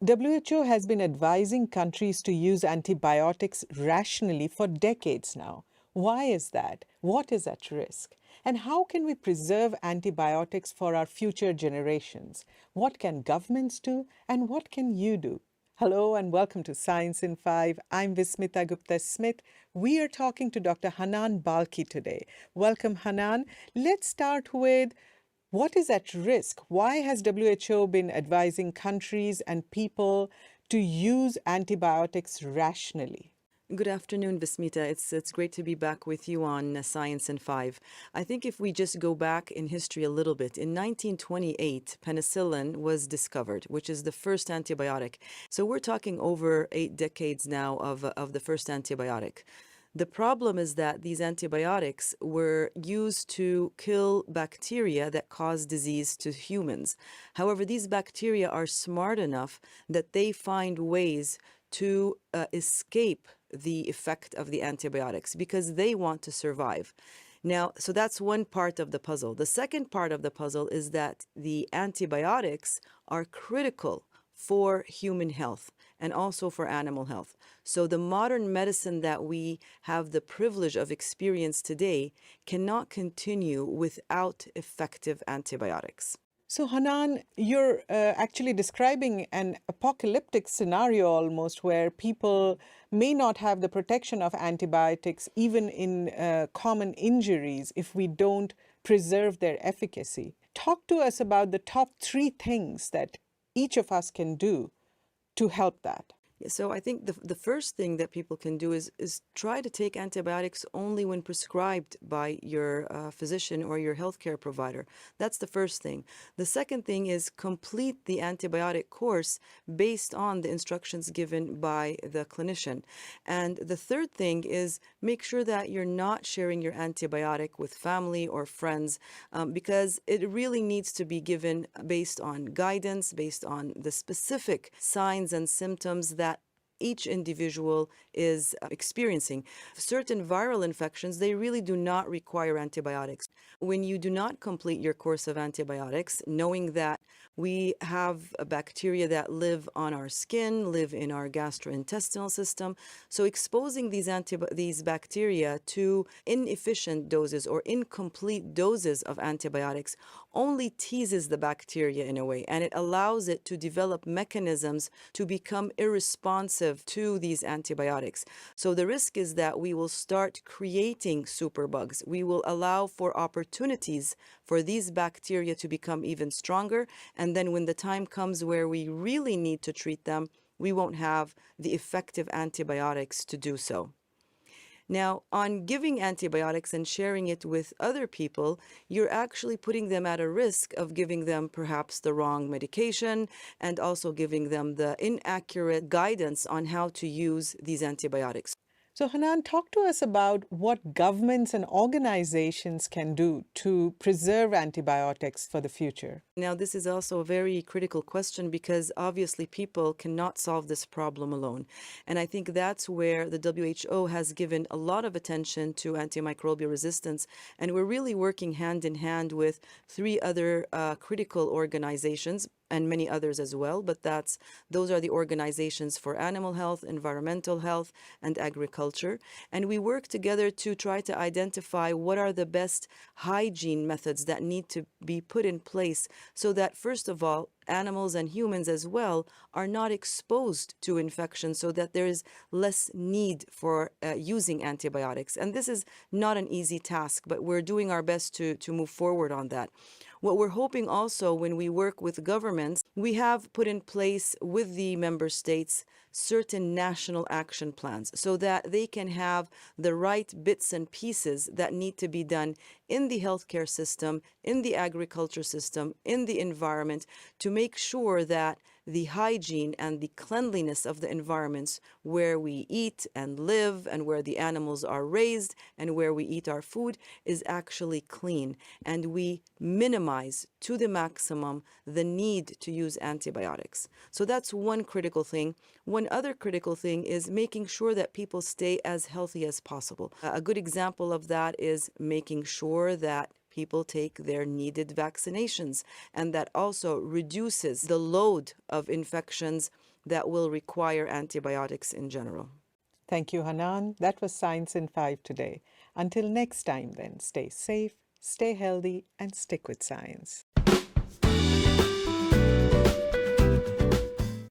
WHO has been advising countries to use antibiotics rationally for decades now. Why is that? What is at risk? And how can we preserve antibiotics for our future generations? What can governments do? And what can you do? Hello and welcome to Science in 5. I'm Vismita Gupta-Smith. We are talking to Dr. Hanan Balkhi today. Welcome, Hanan. Let's start with what is at risk? Why has WHO been advising countries and people to use antibiotics rationally? Good afternoon, Vismita. It's great to be back with you on Science in 5. I think if we just go back in history a little bit, in 1928, penicillin was discovered, which is the first antibiotic. So we're talking over 8 decades now of the first antibiotic. The problem is that these antibiotics were used to kill bacteria that cause disease to humans. However, these bacteria are smart enough that they find ways to escape the effect of the antibiotics because they want to survive. Now, so that's one part of the puzzle. The second part of the puzzle is that the antibiotics are critical for human health and also for animal health. So the modern medicine that we have the privilege of experience today cannot continue without effective antibiotics. So, Hanan, you're actually describing an apocalyptic scenario almost where people may not have the protection of antibiotics even in common injuries if we don't preserve their efficacy. Talk to us about the top 3 things that each of us can do to help that. So I think the first thing that people can do is try to take antibiotics only when prescribed by your physician or your healthcare provider. That's the first thing. The second thing is complete the antibiotic course based on the instructions given by the clinician. And the third thing is make sure that you're not sharing your antibiotic with family or friends because it really needs to be given based on guidance, based on the specific signs and symptoms that each individual is experiencing. Certain viral infections, they really do not require antibiotics. When you do not complete your course of antibiotics, knowing that we have a bacteria that live on our skin, live in our gastrointestinal system, so exposing these bacteria to inefficient doses or incomplete doses of antibiotics only teases the bacteria in a way, and it allows it to develop mechanisms to become irresponsive to these antibiotics. So the risk is that we will start creating superbugs. We will allow for opportunities for these bacteria to become even stronger, and then when the time comes where we really need to treat them, we won't have the effective antibiotics to do so. Now, on giving antibiotics and sharing it with other people, you're actually putting them at a risk of giving them perhaps the wrong medication and also giving them the inaccurate guidance on how to use these antibiotics. So, Hanan, talk to us about what governments and organizations can do to preserve antibiotics for the future. Now, this is also a very critical question because obviously people cannot solve this problem alone. And I think that's where the WHO has given a lot of attention to antimicrobial resistance. And we're really working hand in hand with 3 other critical organizations and many others as well, but those are the organizations for animal health, environmental health, and agriculture. And we work together to try to identify what are the best hygiene methods that need to be put in place so that, first of all, animals and humans as well are not exposed to infection so that there is less need for using antibiotics. And this is not an easy task, but we're doing our best to move forward on that. What we're hoping also when we work with governments, we have put in place with the member states certain national action plans so that they can have the right bits and pieces that need to be done in the healthcare system, in the agriculture system, in the environment to make sure that the hygiene and the cleanliness of the environments where we eat and live and where the animals are raised and where we eat our food is actually clean. And we minimize to the maximum the need to use antibiotics. So that's one critical thing. One other critical thing is making sure that people stay as healthy as possible. A good example of that is making sure that people take their needed vaccinations. And that also reduces the load of infections that will require antibiotics in general. Thank you, Hanan. That was Science in 5 today. Until next time then, stay safe, stay healthy, and stick with science.